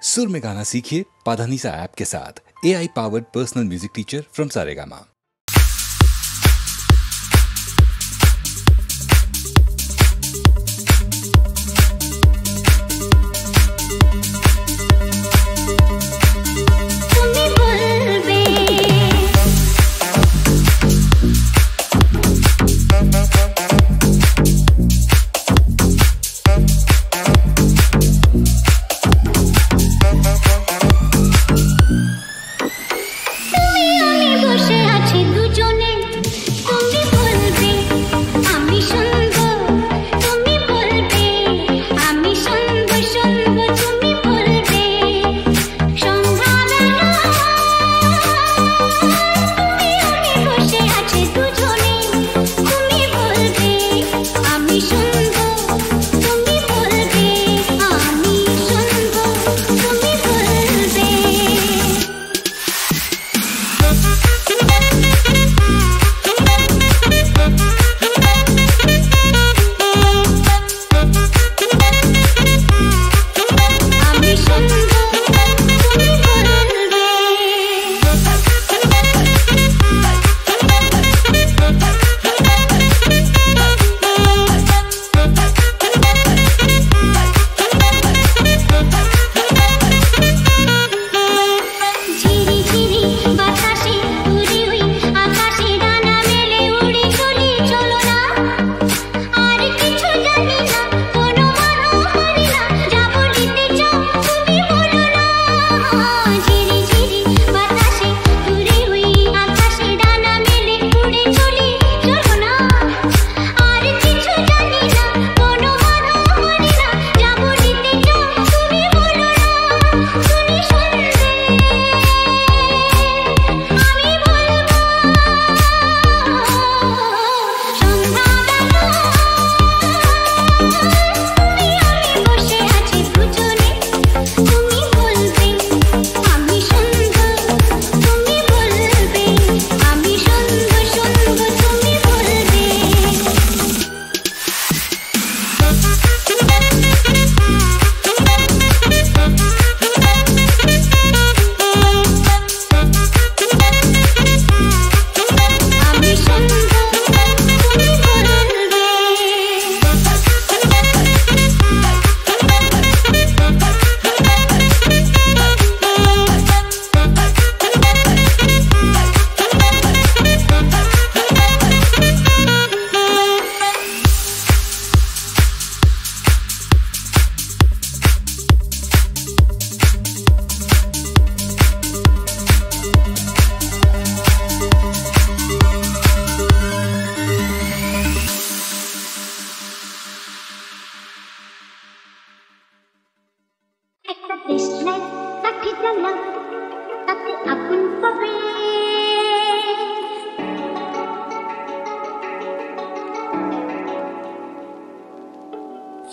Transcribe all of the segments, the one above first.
सुर में गाना सीखिए पाधानीसा ऐप के साथ। AI powered personal music teacher from Saregama.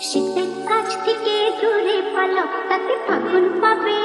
শীতের কাছ থেকে দূরে পালো তাতে ফাগুন পাবে।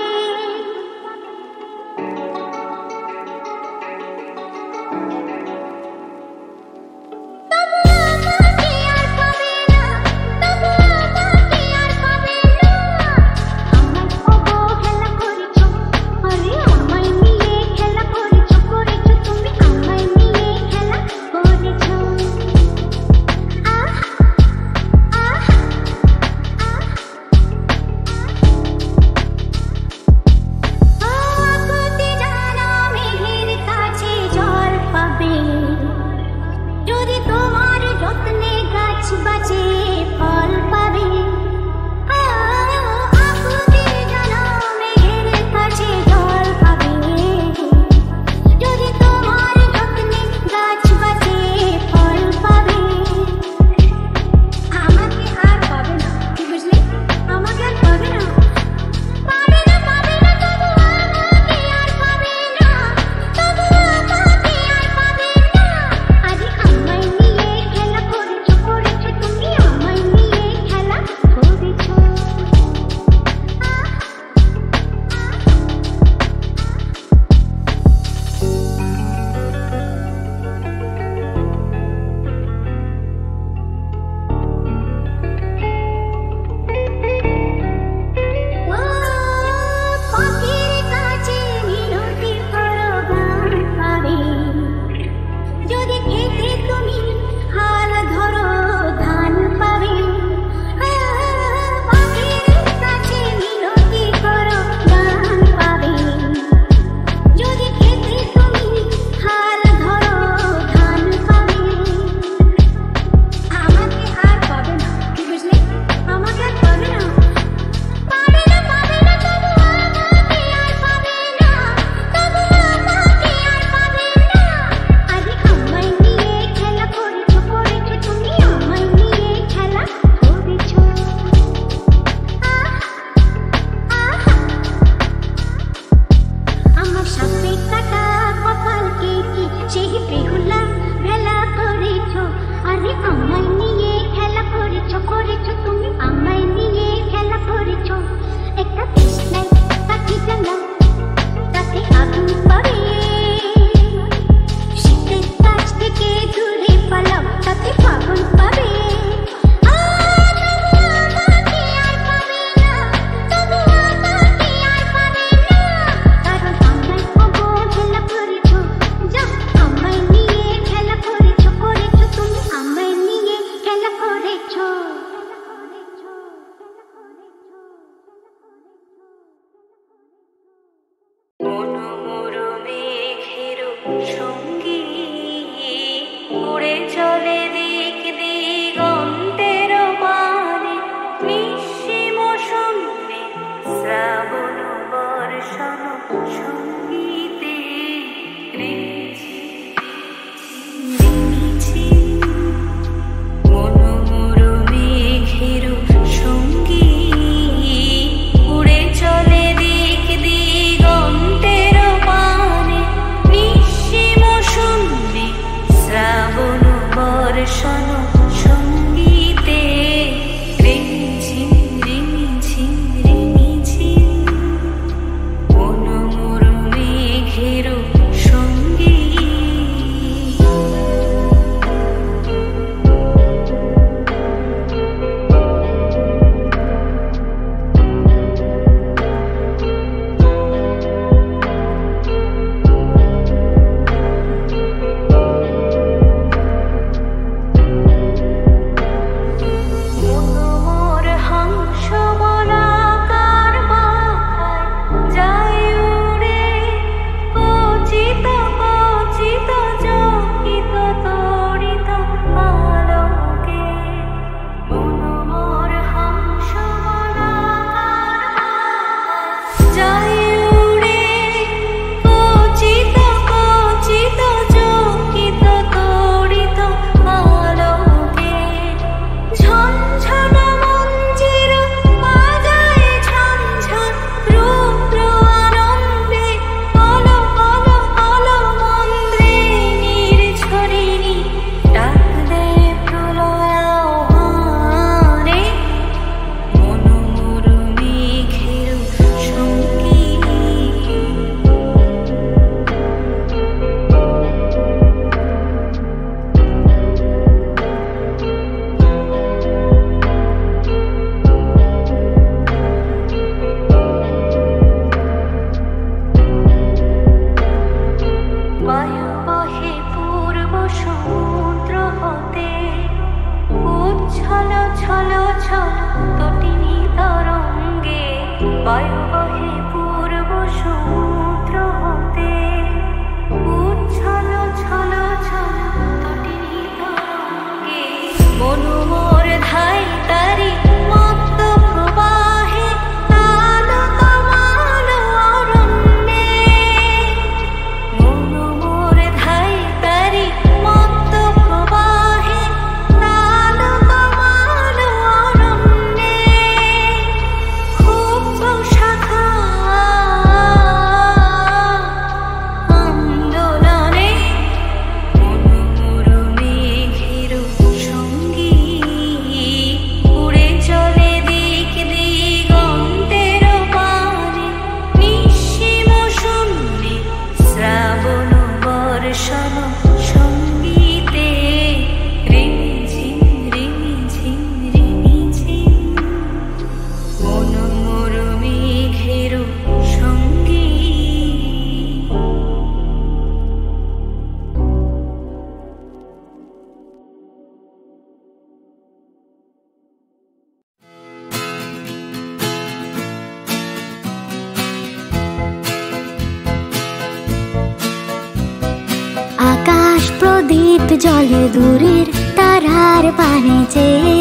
প্রদীপ জ্বলে দূরের তারার পানে চেয়ে।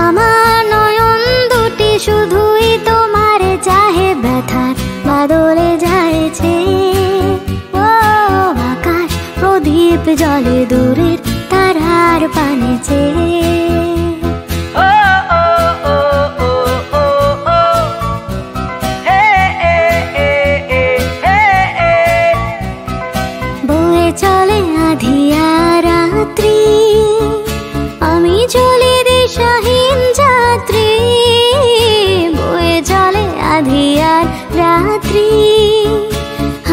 আমার নয়ন দুটি শুধুই তোমার চাহে, ব্যথার বাদলে যাইছে। ও আকাশ প্রদীপ জ্বলে দূরের তারার পানে চেয়ে। বয়ে চলে আধিয়া রাত্রি, আমি চলি দিশাহীন যাত্রী। বয়ে চলে আধিয়ার রাত্রি,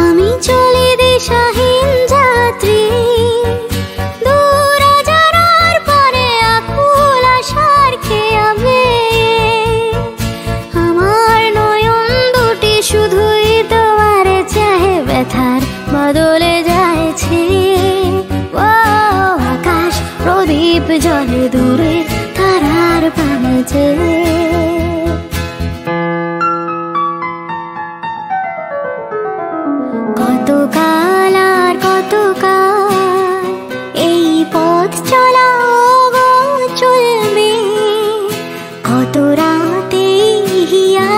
আমি চলি দিশাহীন যাত্রী। দূর যারার পরে আকুল আশার খেয়াবে, আমার নয়ন দুটি শুধুই তোমার চাহে, ব্যথার বদলে যাইছে। ও আকাশ প্রদীপ জ্বলে দূরে তারার পানে চেয়ে। কতকাল আর কতকাল এই পথ চলা গো চলবে, কত রাতে হিয়া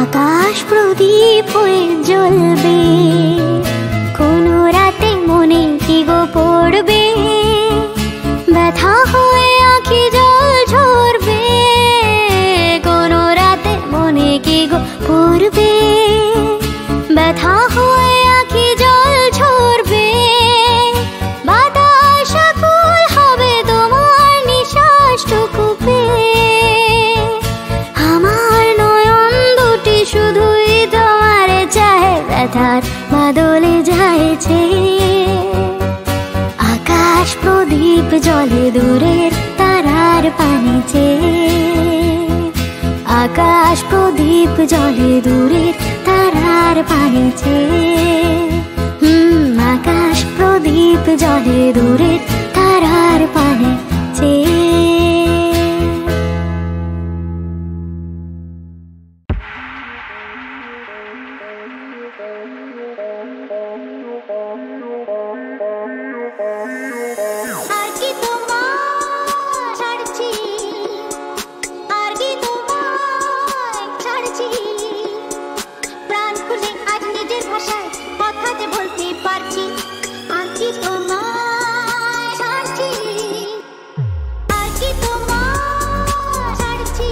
আকাশ প্রদীপ হয়ে জ্বলবে। কোনো রাতে মনে কি গো পড়বে, ব্যথা হয়ে আঁখি জল ঝরবে। কোনো রাতে মনে কি গো পড়বে, ব্যথা হয়ে আঁখি জল ঝরবে। বাতাস আকুল হবে তোমার নিঃশ্বাসটুকু পেয়ে। আমার নয়ন দুটি শুধুই তোমার চাহে, ব্যথার বাদলে যাইছে। আকাশ প্রদীপ জ্বলে দূরের তারার পানে চেয়ে। আকাশ প্রদীপ জ্বলে দূরের তারার পানে চেয়ে। আকাশ প্রদীপ জ্বলে দূরের তারার পানে চেয়ে। আর কি তোমায় ছাড়ছি, আর কি তোমায় ছাড়ছি। প্রাণ খুলে আজ নিজের ভাষায় কথাতে বলতে পারছি। আর কি তোমায় ছাড়ছি, আর কি তোমায় ছাড়ছি,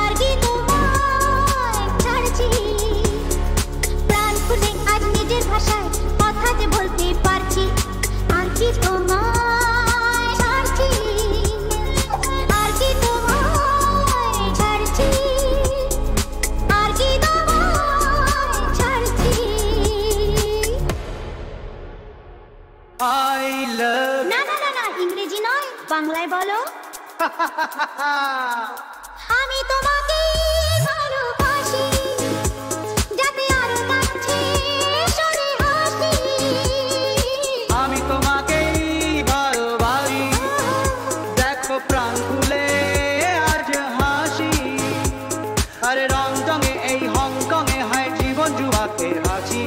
আর কি তোমায় ছাড়ছি। প্রাণ খুলে আজ নিজের ভাষায় কথাতে বলতে পারছি। আর কি তোমায় ছাড়ছি, আর কি তোমায় ছাড়ছি, আর কি তোমায় ছাড়ছি। I love না না না না, ইংরেজি নয়, বাংলায় বলো। আমি তোমাকে ভালোবাসি, যাতে আরো কাছে সরে হাসি। আমি তোমাকেই ভালোবাসি, দেখো প্রাণ খুলে আজ হাসি। আরে রংটঙে এই হংকংয়ে হয় জীবন জুয়াকে হাসি।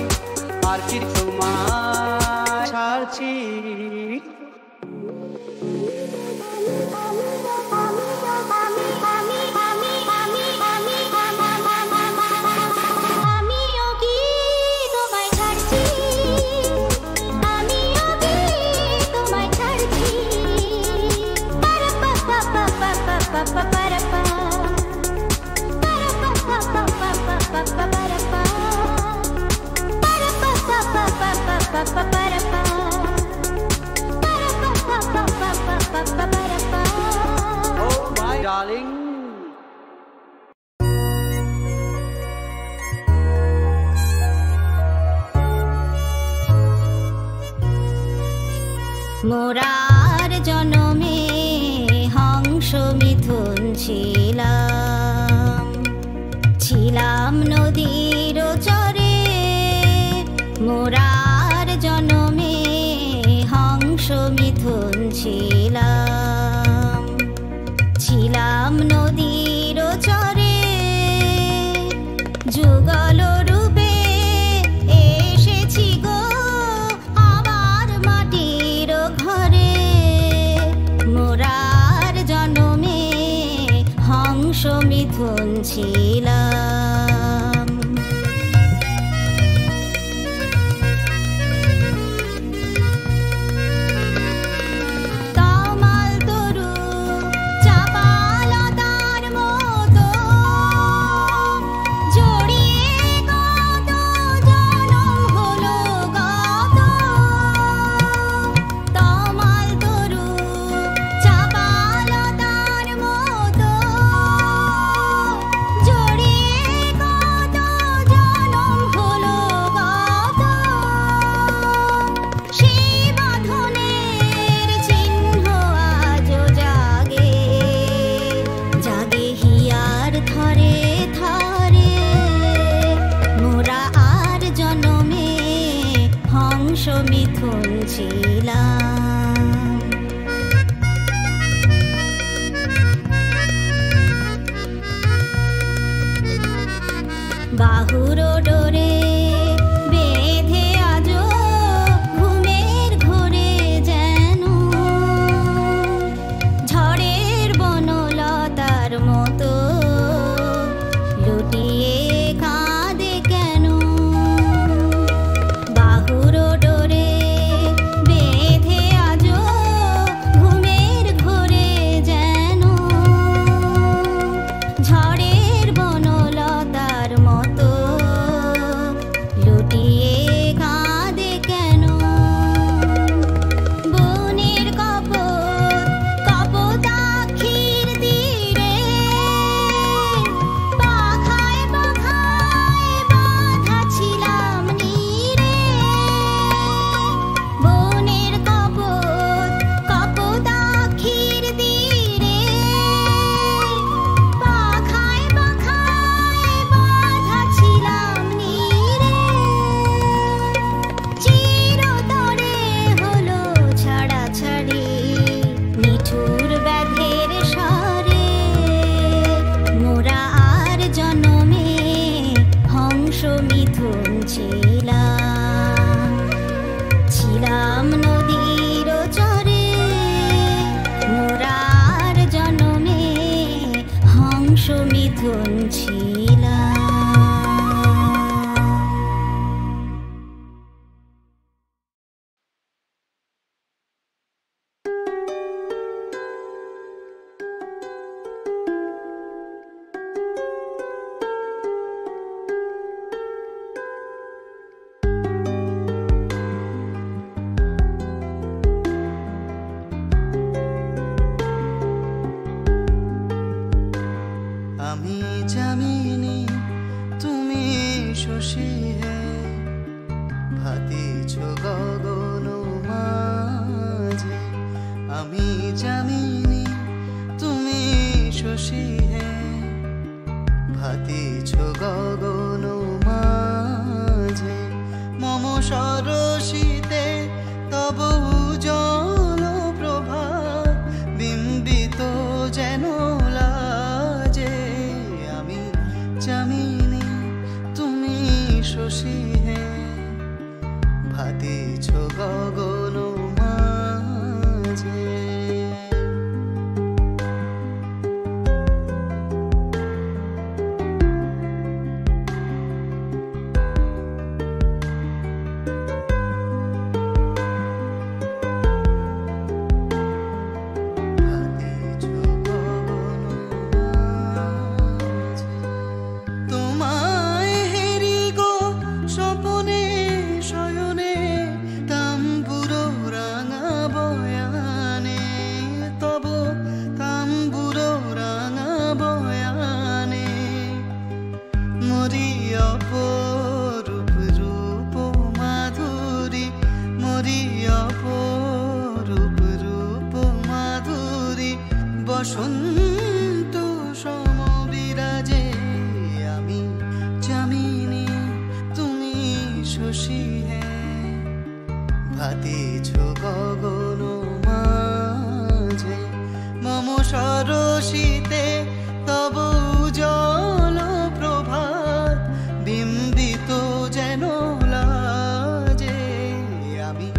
আর কি তোমায় ছাড়ছি। আমিও কি তোমায় ছাড়ছি, আমিও কি তোমায় ছাড়ছি। পারা পা পা পা পা পা পা পা পারা পা, পারা পা পা পা পা পা পা পা পারা পা, পারা পা পা পা পা পা পা পা পারা পা, পারা পা পা পা পা পা পা পা পারা পা। Oh my darling. মোরার জনমে হংস মিথুন ছিলাম, ছিলাম নদীর চরে। মোরার জনমে হংস মিথুন ছিলাম, ছিলাম নদীর চরে। যুগল রূপে এসেছি গো হংস মিথুন ছিলাম। তমাল তরু চাপালতার মতো জড়িয়ে কত জনম হলো গত। তমাল তরু চাপালতার মতো জড়িয়ে কত জনম হলো গত। সেই বাঁধনের চিহ্ন আজও জাগে, জাগে হিয়ার থরে থরে। মোরা আর জনমে হংস মিথুন ছিলাম। বাহুর ডোরে বেঁধে আজো ঘুমের ঘোরে যেন ঝড়ের বনলতার মতো লুটিয়ে কাঁদে কেন। বাহুর ডোরে বেঁধে আজো ঘুমের ঘোরে যেন ঝড়ের বনলতার মতো লুটিয়ে কাঁদে কেন। বনের কপোত কপোতাক্ষীর তীরে পাখায় পাখায় বাঁধা ছিলাম নীরে। বনের কপোত কপোতাক্ষীর তীরে পাখায় পাখায় বাঁধা ছিলাম নীরে। চিরতরে হলো ছাড়াছাড়ি নিঠুর ব্যাধের স্বরে। মোরা আর জনমে হংস মিথুন ছিলাম। ছিলাম নদীর চরে, মোরা আর জনমে হংস মিথুন ছিলাম। আমি জামিনী তুমি শশী হে, ভাতিছ গগন মাঝে। আমি জামিনী তুমি শশী হে, ভাতিছ গগন মাঝে। মম সরসিতে তব উজ্জ্বল প্রভা বিম্বিত যেন লাজে। আমি জামিনী তুমি শশী হে, ভাতিছ গগন মাঝে। ভাতিছ গগন মাঝে। তোমায় হেরি গো স্বপনে শয়নে, তাম্বুর রাঙা বয়ানে। তব তাম্বুর রাঙা বয়ানে মরি অপরূপ রূপ মাধুরী। মরি অপরূপ রূপ মাধুরী বসন্ত সম বিরাজে। আমি জামিনী তুমি শশী হে, ভাতিছ গগন মাঝে। মম সরসিতে তব উজ্জ্বল প্রভাত বিম্বিত যেন লাজে। আমি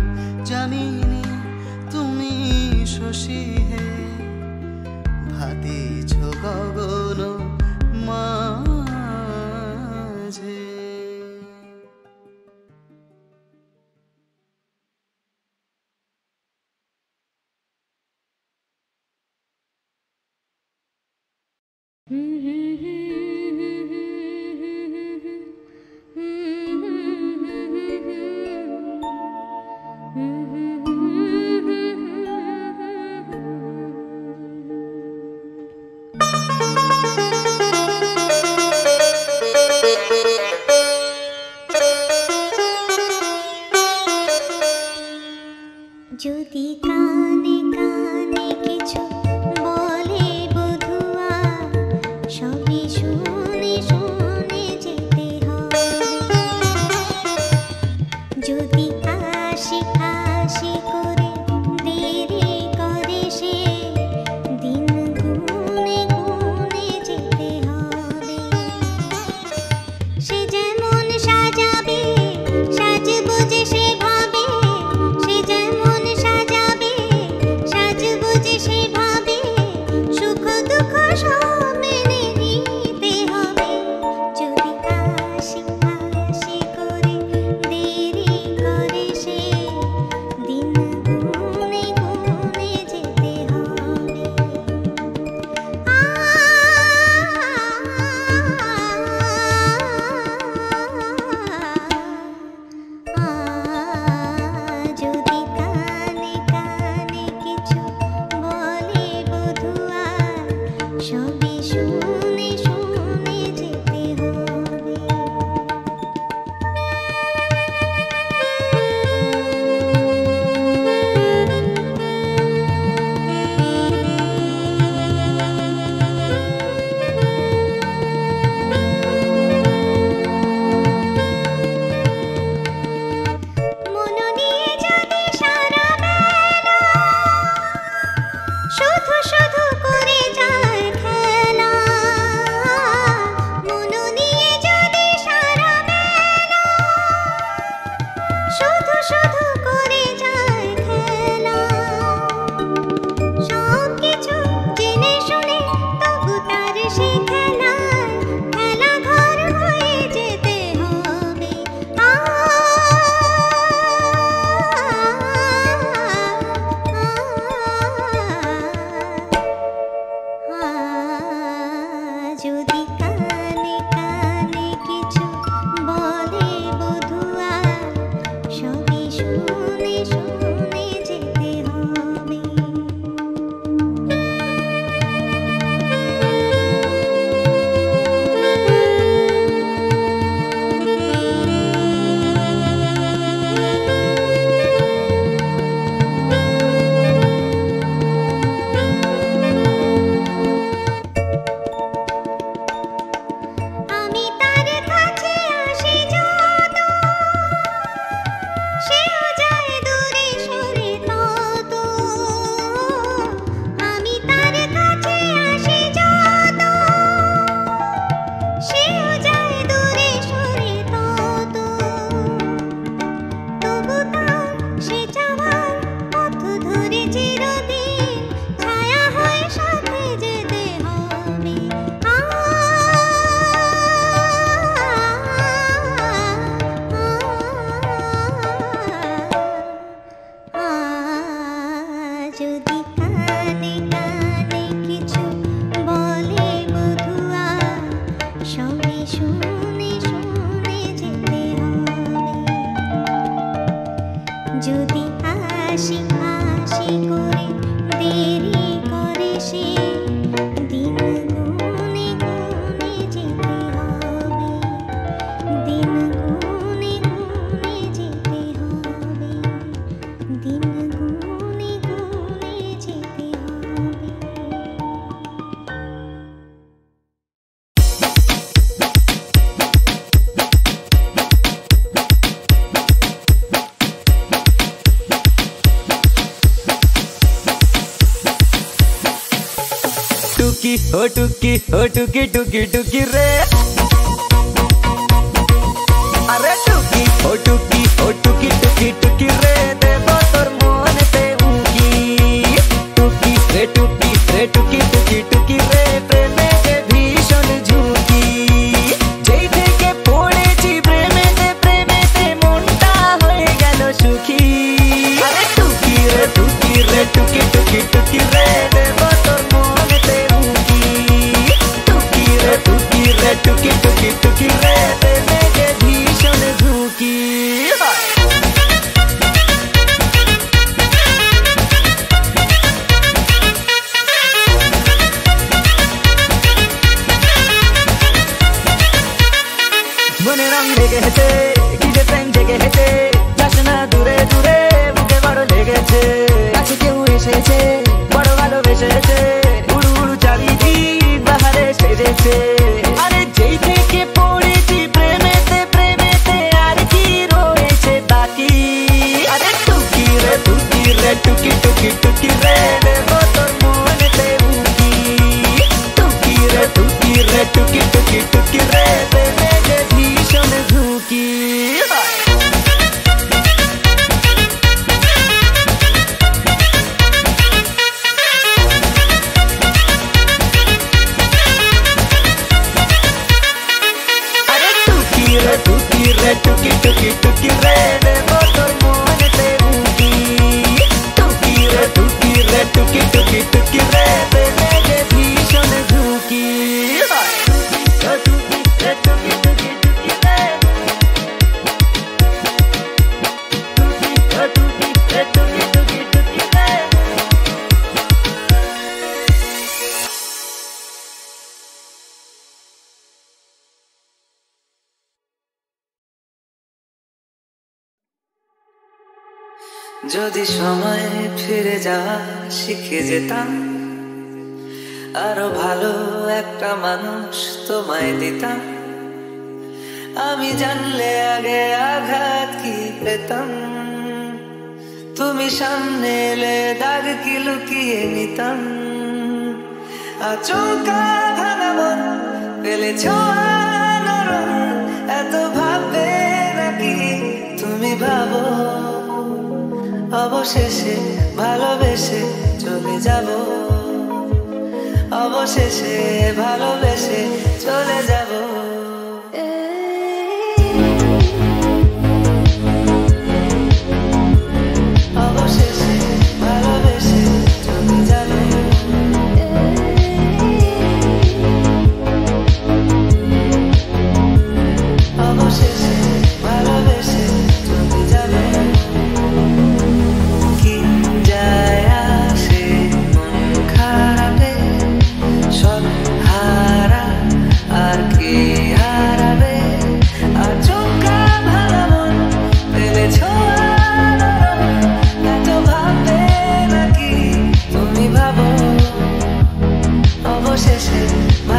জামিনী তুমি শশী হে, ভাতিছ গগন যদি কানে কানে কিছু বলে বধুয়া, সবই শুনে শুনে যেতে হবে। যদি হাসি হাসি করে দেরি করে সে, দিন গুনে গুনে যেতে হবে। সে যেমন সাজাবে সাজবো যে সে ভাবে, সে যেমন সাজাবে সাজবো যে সে ভাবে, সুখ দুঃখ সব মেনে নিতে হবে। যদি হাসি হাসি করে দেরি করে সে, দিন গুনে গুনে যেতে হবে। যদি কানে কানে কিছু বলে বধুয়া, সবই শুনে শুনে যেতে হবে। মন নিয়ে যদি সারা বেলা শুধু শুধু করে যায় খেলা, মন নিয়ে যদি সারা বেলা শুধু শুধু করে যায় খেলা, সব কিছু জেনে শুনে তবু তার সে খেলায় খেলা ঘর হয়ে যেতে হবে। যদি কানে কানে কিছু বলে বধুয়া, সবই শুনে শুনে যেতে হবে। আমি তার কাছে আসি যত, সেও যায় দূরে সরে তত। আমি তার কাছে আসি যত, সেও যায় দূরে সরে তত। তবু তার সে যাওয়ার পথ ধরে চিরদিন ছায়া হয়ে সাথে যেতে হবে। যদি কানে কানে কিছু বলে বধুয়া, সবই শুনে শুনে যেতে হবে। যদি হাসি হাসি করে দেরি করে সে, দিন গুনে গুনে যেতে হবে। দিন গুনে গুনে যেতে হবে। দিন গুনে গুনে যেতে হবে। टुकी हो टुकी हो टुकी टुकी टुकी रे, अरे टुकी हो टुकी हो टुकी टुकी टुकी रे, देबो तोर मनेते उकी। टुकी रे टुकी रे टुकी टुकी टुकी रे, प्रेमेते भीषण झुंकी। जेई थेके पड़ेछि प्रेमेते मनटा हये गेल सुखी। अरे टुकी रे टुकी रे टुकी टुकी टुकी रे, देबो तोर मनेते उकी। टुकी रे জেগে হেঁটে কি যে প্রেম জেগে হেঁটে যাস না দূরে দূরে বুকে বড় লেগেছে কাছে কেউ এসেছে বড় ভালোবেসেছে উড়ু উড়ু চারিদিক বাহারে সেজেছে আরে যেই থেকে পড়েছি প্রেমেতে প্রেমেতে আর কি রয়েছে বাকি আরে টুকি রে টুকি রে টুকি টুকি টুকি রে দেবো তোর মনেতে উকি টুকি রে টুকি রে টুকি টুকি টুকি রে দেবে যে ভীষণ ঝুঁকি টুকি রে টুকি টুকি টুকি রে দেবো তোর মনেতে উকি টুকি রে টুকি রে টুকি টুকি টুকি রে দেবে যে ভীষণ ঝুঁকি টুকি রে টুকি টুকি টুকি রে টুকি রে টুকি টুকি টুকি রে যদি সময় ফিরে যাওয়া শিখে যেতাম আরো ভালো একটা মানুষ তোমায় দিতাম আমি জানলে আগে আঘাত কি পেতাম তুমি সামনে এলে দাগ কি লুকিয়ে নিতাম আচমকা ভাঙা মন পেলেছ নরম এত ভাববে নাকি তুমি ভাবো অবশেষে ভালোবেসে চলে যাব অবশেষে ভালোবেসে চলে যাব অবশেষে ভালোবেসে চলে যাব অবশেষে ভালোবেসে চলে যাব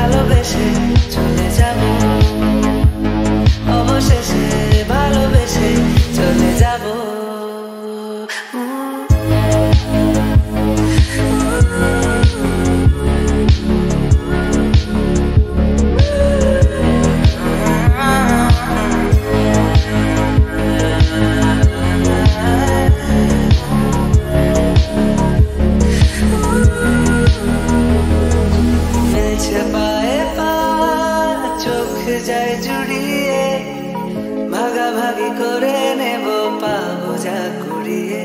ভালোবেসে চলে যাব অবশেষে ভালোবেসে চলে যাব যায় জুড়িয়ে ভাগাভাগি করে নেব পাবো যা কুড়িয়ে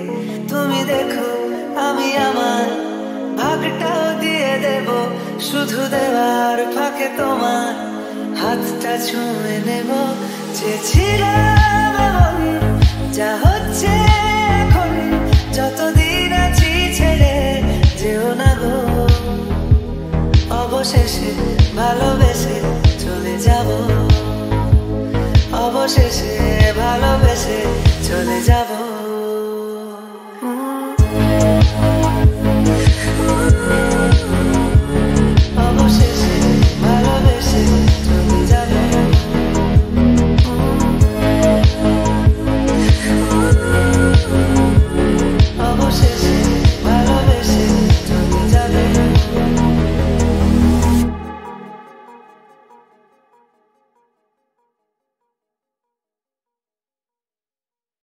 তুমি দেখো আমি আমার ভাগটাও দিয়ে দেব শুধু দেওয়ার ফাঁকে তোমার হাতটা ছুঁয়ে নেব চেয়েছিলাম এমন যা হচ্ছে এখন যতদিন আছি ছেড়ে যেও না গো অবশেষে ভালোবেসে চলে যাব অবশেষে ভালোবেসে চলে যাব